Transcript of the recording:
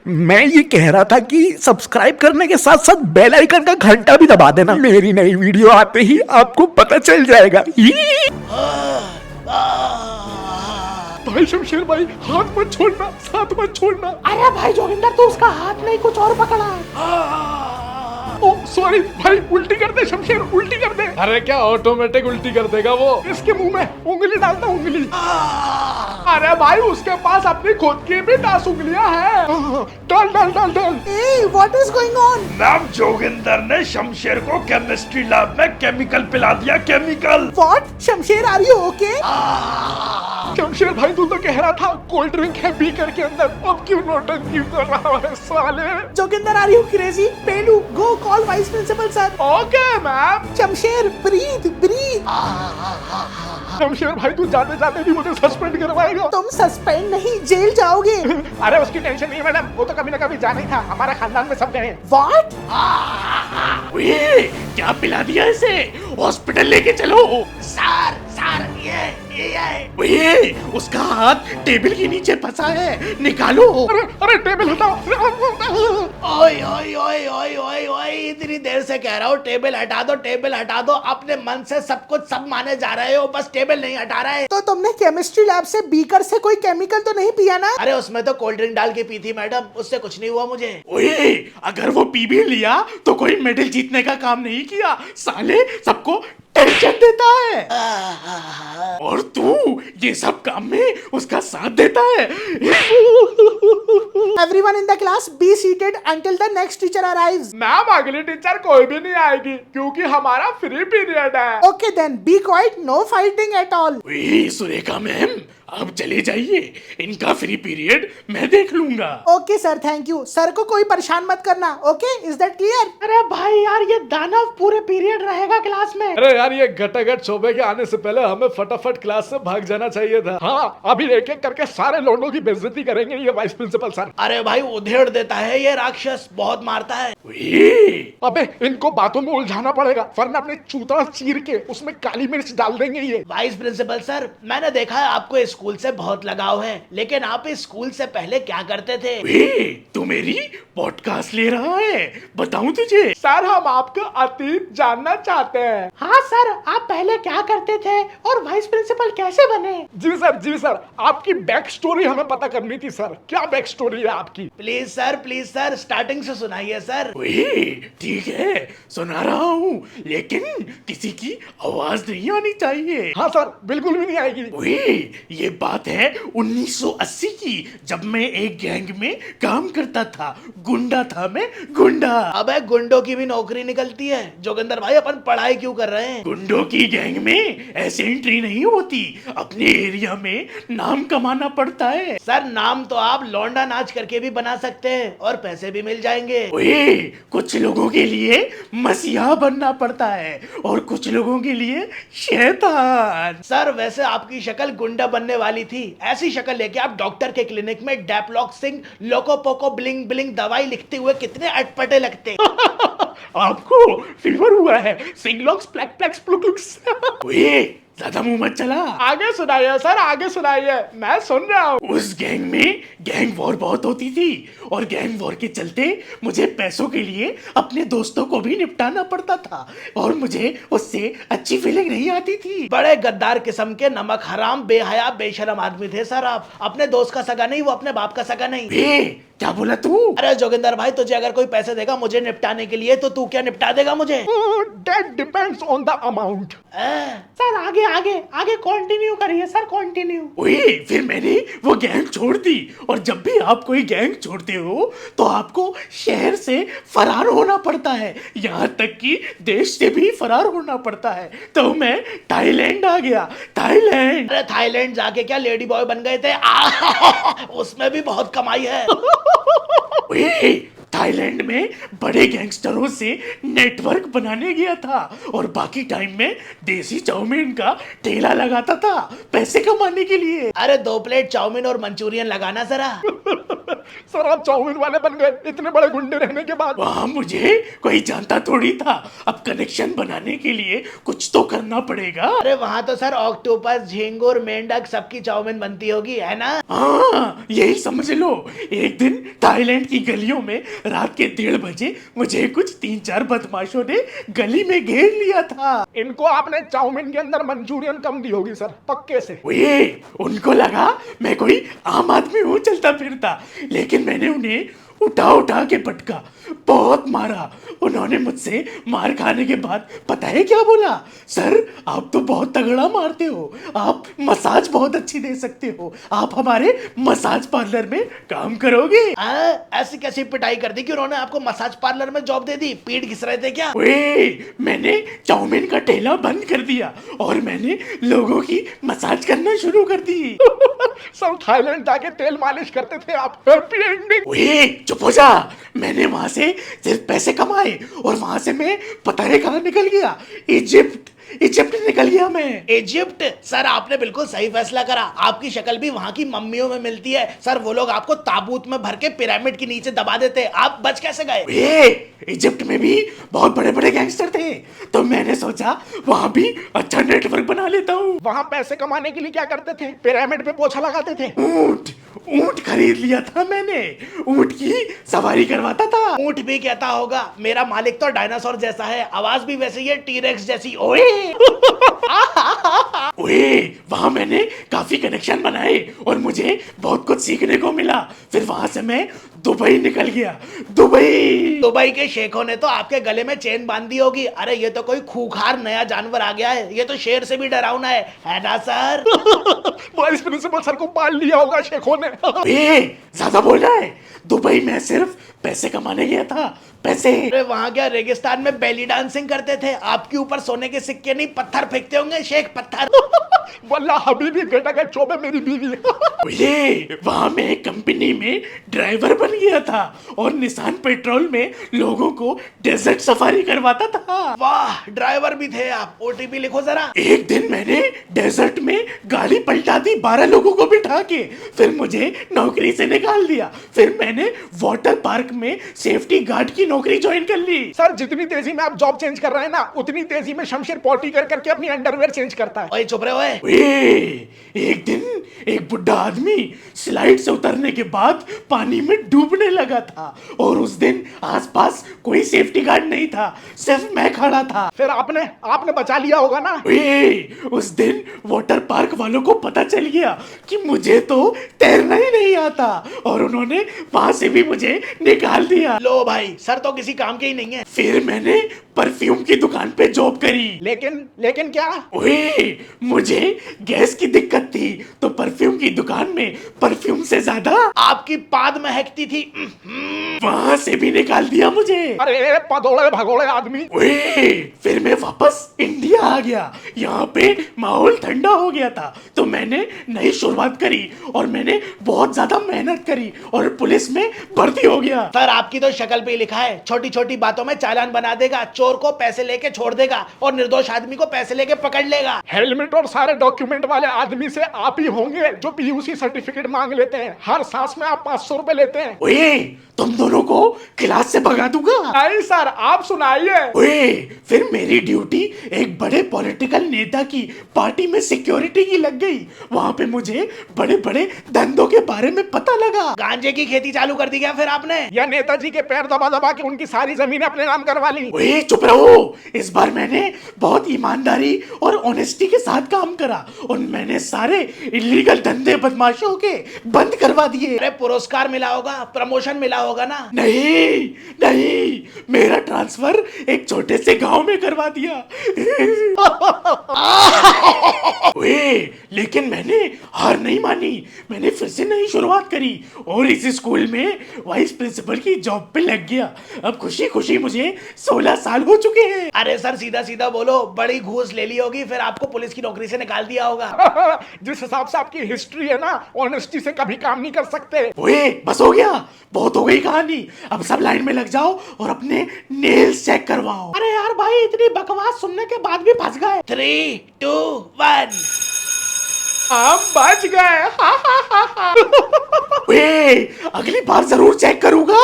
मैं ये कह रहा था कि सब्सक्राइब करने के साथ साथ बेल आइकन का घंटा भी दबा देना। मेरी नई वीडियो आते ही आपको पता चल जाएगा। भाई शमशेर भाई, हाथ मत छोड़ना, साथ मत छोड़ना। अरे भाई जोगिंदर, तो उसका हाथ नहीं कुछ और पकड़ा है। ओ सॉरी भाई, उल्टी कर दे शमशेर, उल्टी कर दे। अरे क्या ऑटोमेटिक उल्टी कर देगा वो? इसके मुंह में उंगली डालता, उंगली। अरे भाई उसके पास अपनी खुद की भी 10 उंगलियां हैं। डाल डाल डाल डाल। Hey, what is going on? Ma'am Joginder ने शमशेर को केमिस्ट्री लैब में केमिकल पिला दिया, chemical. What? Shamsher, are you okay? Shamsher भाई, तू तो कह रहा था कोल्ड ड्रिंक है बीकर के अंदर, अब क्यों नौटंकी कर रहा है साले? Joginder, are you crazy? पेलू, go call vice principal sir. Okay ma'am. Shamsher, breathe, breathe. Shamsher भाई, तू जाते जाते भी मुझे सस्पेंड करवाएगा। तुम सस्पेंड नहीं, जेल जाओगे। अरे उसकी टेंशन नहीं मैडम, वो तो कभी ना कभी जाना ही था। हमारा खानदान में सब गए। What? क्या पिला दिया इसे? हॉस्पिटल लेके चलो। सर, ये उसका हाथ टेबल के नीचे फंसा है, निकालो। अरे अरे, टेबल हटाओ। ओए ओए ओए ओए ओए ओए, इतनी देर से कह रहा हूँ टेबल हटा दो, टेबल हटा दो। अपने मन से सब कुछ सब माने जा रहे हो, बस टेबल नहीं हटा रहे। तो तुमने केमिस्ट्री लैब से बीकर से कोई केमिकल तो नहीं पिया ना? अरे उसमें तो कोल्ड ड्रिंक डाल के पी थी मैडम, उससे कुछ नहीं हुआ मुझे। ओए, अगर वो पी भी लिया तो कोई मेडल जीतने का काम नहीं किया। साले सबको टेंशन देता है और तू ये सब काम में उसका साथ देता है। Everyone in the class be seated until the next teacher arrives. Ma'am अगली टीचर कोई भी नहीं आएगी क्योंकि हमारा फ्री पीरियड है। Okay then, be quiet, no fighting at all. ओए सुरेखा मैम, अब चले जाइए, इनका फ्री पीरियड मैं देख लूंगा। Okay sir, thank you. Sir को कोई परेशान मत करना, okay? Is that clear? अरे भाई यार, ये दानव पूरे पीरियड रहेगा क्लास में। अरे यार, ये घटाघट शोभे के आने से पहले हमें फटाफट क्लास से भाग जाना चाहिए था। हाँ, अभी एक एक करके सारे लोगों की बेइज्जती करेंगे ये वाइस प्रिंसिपल सर। अरे भाई, उधेड़ देता है ये राक्षस, बहुत मारता है। अबे इनको बातों में उलझाना पड़ेगा, वरना अपने चूता चीर के उसमें काली मिर्च डाल देंगे ये। वाइस प्रिंसिपल सर, मैंने देखा है आपको स्कूल से बहुत लगाव है, लेकिन आप इस स्कूल से पहले क्या करते थे? तू मेरी पॉडकास्ट ले रहा है, बताऊं तुझे? सर हम आपका अतीत जानना चाहते हैं। हाँ सर, आप पहले क्या करते थे और वाइस प्रिंसिपल कैसे बने? जी सर, आपकी बैक स्टोरी हमें पता करनी थी सर। क्या बैक स्टोरी है आपकी? प्लीज सर, स्टार्टिंग से सुनाइए सर। ठीक है, सुना रहा हूँ, लेकिन किसी की आवाज नहीं आनी चाहिए। हाँ सर, बिल्कुल भी नहीं आएगी। ये बात है 1980 की, जब मैं एक गैंग में काम करता था। गुंडा था मैं, गुंडा। अबे गुंडों की भी नौकरी निकलती है। जोगिंदर भाई, अपन पढ़ाई क्यों कर रहे हैं? गुंडों की गैंग में ऐसे एंट्री नहीं होती, अपने एरिया में नाम कमाना पड़ता है। सर, नाम तो आप लौंडा नाच करके भी बना सकते हैं और पैसे भी मिल जाएंगे। कुछ लोगों के लिए मसीहा बनना पड़ता है और कुछ लोगों के लिए शैतान। सर, वैसे आपकी शक्ल गुंडा बनने वाली थी। ऐसी शक्ल लेके आप डॉक्टर के क्लिनिक में डेप्लॉक्सिंग लोको पोको ब्लिंग ब्लिंग दवाई लिखते हुए कितने अटपटे लगते। आपको फीवर हुआ है, सिंगलॉक्स प्लैक प्लैक्स प्लुक्स। ज्यादा मुंह मत चला। आगे सुनाइए सर, आगे सुनाइए, मैं सुन रहा हूँ। उस गैंग में गैंग वॉर बहुत होती थी और गैंग वॉर के चलते मुझे पैसों के लिए अपने दोस्तों को भी निपटाना पड़ता था और मुझे उससे अच्छी फीलिंग नहीं आती थी। बड़े गद्दार किस्म के नमक हराम बेहया बेशरम आदमी थे सर आप। अपने दोस्त का सगा नहीं, वो अपने बाप का सगा नहीं। क्या बोला तू? अरे जोगिंदर भाई, तुझे अगर कोई पैसे देगा मुझे निपटाने के लिए, तो तू क्या निपटा देगा मुझे? That depends on the amount. Sir आगे कंटिन्यू करिए सर, कंटिन्यू। फिर मैंने वो गैंग छोड़ दी और जब भी आप कोई गैंग छोड़ते हो तो आपको शहर से फरार होना पड़ता है, यहाँ तक कि देश से भी फरार होना पड़ता है। तो मैं थाईलैंड आ गया। थाईलैंड। अरे थाईलैंड जाके क्या लेडी बॉय बन गए थे? उसमें भी बहुत कमाई है। थाईलैंड में बड़े गैंगस्टरों से नेटवर्क बनाने गया था और बाकी टाइम में देसी चाउमीन का ठेला लगाता था पैसे कमाने के लिए। अरे 2 प्लेट चाउमीन और मंचूरियन लगाना जरा। सर आप चाउमीन वाले बन गए इतने बड़े गुंडे रहने के बाद। वहाँ मुझे कोई जानता थोड़ी था, अब कनेक्शन बनाने के लिए कुछ तो करना पड़ेगा। अरे वहाँ तो सर ऑक्टोपस, झींगुर, मेंढक सबकी चाउमीन बनती होगी, है ना? हाँ यही समझ लो। एक दिन थाईलैंड की गलियों में रात के 1:30 बजे मुझे कुछ 3-4 बदमाशों ने गली में घेर लिया था। इनको आपने चाउमीन के अंदर मंचूरियन कम दी होगी सर, पक्के से। ओए, उनको लगा मैं कोई आम आदमी हूँ चलता फिरता, लेकिन मैंने उन्हें उठा उठा के पटका, बहुत मारा। उन्होंने मुझसे मार खाने के बाद पता है क्या बोला? सर आप तो बहुत तगड़ा मारते हो, आप मसाज बहुत अच्छी दे सकते हो, आप हमारे मसाज पार्लर में काम करोगे। ऐसी कैसी पिटाई कर दी कि उन्होंने आपको मसाज पार्लर में जॉब दे दी? पीठ घिस रहे थे क्या? ओए, मैंने चाउमीन का ठेला बंद कर दिया और मैंने लोगों की मसाज करना शुरू कर दी। सर थाईलैंड जाके तेल मालिश करते थे आप। Happy ending. ओए चुप हो जा। मैंने वहां से सिर्फ पैसे कमाए और वहां से मैं पता है कहाँ निकल गया? इजिप्ट निकल गया मैं। इजिप्ट? सर आपने बिल्कुल सही फैसला करा। आपकी शक्ल भी वहाँ की मम्मियों में मिलती है। सर वो लोग आपको ताबूत में भर के पिरामिड के नीचे दबा देते, आप बच कैसे गए? इजिप्ट में भी बहुत बड़े बड़े गैंगस्टर थे, तो मैंने सोचा वहां भी अच्छा नेटवर्क बना लेता हूँ। वहाँ पैसे कमाने के लिए क्या करते थे? पिरामिड पे पोछा लगाते थे। ऊंट खरीद लिया था मैंने, ऊंट की सवारी करवाता था। ऊंट भी कहता होगा मेरा मालिक तो डायनासोर जैसा है, आवाज भी वैसी है टीरेक्स जैसी। ओए वहां मैंने काफी कनेक्शन बनाए और मुझे बहुत कुछ सीखने को मिला। फिर वहां से मैं दुबई निकल गया। दुबई के शेखों ने तो आपके गले में चेन बांध दी होगी। अरे ये तो कोई खूंखार नया जानवर आ गया है, ये तो शेर से भी डरावना है ना सर? वाइस प्रिंसिपल सर को पाल लिया होगा शेखों ने। ज्यादा बोल रहा है। दुबई में सिर्फ पैसे कमाने गया था, पैसे। अरे वहाँ क्या रेगिस्तान में बेली डांसिंग करते थे? आपके ऊपर सोने के सिक्के नहीं पत्थर फेंकते होंगे, शेख पत्थर। वल्ला हबीबी गटा चोबे मेरी बीवी। वहां मैं एक कंपनी में ड्राइवर बन गया था और निसान पेट्रोल में लोगों को डेजर्ट सफारी करवाता था। वाह, ड्राइवर भी थे आप। ओटीपी लिखो जरा। एक दिन मैंने डेजर्ट में गाड़ी पलटा दी 12 लोगों को बिठा के, फिर मुझे नौकरी से निकाल दिया। फिर मैंने वाटर पार्क में सेफ्टी गार्ड की नौकरी ज्वाइन कर ली। सर जितनी तेजी में आप जॉब चेंज कर रहे हैं ना, उतनी तेजी में शमशेर पॉटी करके अपनी अंडरवेयर चेंज करता है। ओए चुप रहे ओए। एक दिन एक बुढ़ा आदमी स्लाइड से उतरने के बाद पानी में डूबने लगा था और उस दिन आसपास कोई सेफ्टी गार्ड नहीं था, सिर्फ मैं खड़ा था। फिर आपने बचा लिया होगा ना? उस दिन वाटर पार्क वालों को पता चल गया कि मुझे तो तैरना ही नहीं आता और उन्होंने वहां से भी मुझे निकाल दिया। लो भाई, सर तो किसी काम के ही नहीं है। फिर मैंने परफ्यूम की दुकान पे जॉब करी। लेकिन क्या? मुझे गैस की दिक्कत थी तो परफ्यूम की दुकान में परफ्यूम से ज्यादा आपकी पाद महकती थी। वहां से भी निकाल दिया मुझे। अरे पदोड़े भगोड़े आदमी। फिर मैं वापस इंडिया आ गया। यहाँ पे माहौल ठंडा हो गया था तो मैंने नई शुरुआत करी और मैंने बहुत ज्यादा मेहनत करी और पुलिस में भर्ती हो गया। सर आपकी तो शक्ल पे लिखा है, छोटी छोटी बातों में चालान बना देगा, चोर को पैसे लेके छोड़ देगा और निर्दोष आदमी को पैसे लेके पकड़ लेगा। हेलमेट और सारे डॉक्यूमेंट वाले आदमी से आप ही होंगे जो पीयूसी सर्टिफिकेट मांग लेते हैं। हर सांस में आप 500 रुपए लेते हैं। तुम दोनों को क्लास से भगा दूंगा। नहीं सर, आप सुनाइए। फिर मेरी ड्यूटी एक बड़े पॉलिटिकल नेता की पार्टी में सिक्योरिटी की लग गई। वहां पे मुझे बड़े बड़े धंधों के बारे में पता लगा। गांजे की खेती चालू कर दी क्या फिर आपने? या नेताजी के पैर दबा दबा के उनकी सारी जमीन अपने नाम करवा ली? चुप रहो। इस बार मैंने बहुत ईमानदारी और ऑनेस्टी के साथ काम करा और मैंने सारे इलीगल धंधे बदमाशों के बंद करवा दिए। अरे पुरस्कार मिला होगा, प्रमोशन मिला होगा ना? नहीं, मेरा ट्रांसफर एक छोटे से गांव में करवा दिया। लेकिन मैंने हार नहीं मानी, मैंने फिर से नई शुरुआत करी और इस स्कूल में वाइस प्रिंसिपल की जॉब पे लग गया। अब खुशी खुशी मुझे 16 साल हो चुके हैं। अरे सर सीधा सीधा बोलो, बड़ी घूस ले ली होगी फिर आपको पुलिस की नौकरी से निकाल दिया होगा। जिस हिसाब से आपकी हिस्ट्री है ना, ऑनेस्टी से कभी काम नहीं कर सकते। बस हो गया, बहुत हो गई कोई कहानी, अब सब लाइन में लग जाओ और अपने नेल्स चेक करवाओ। अरे यार भाई, इतनी बकवास सुनने के बाद भी फंस गए। 3, 2, 1। हम बच गए। वे, अगली बार जरूर चेक करूंगा।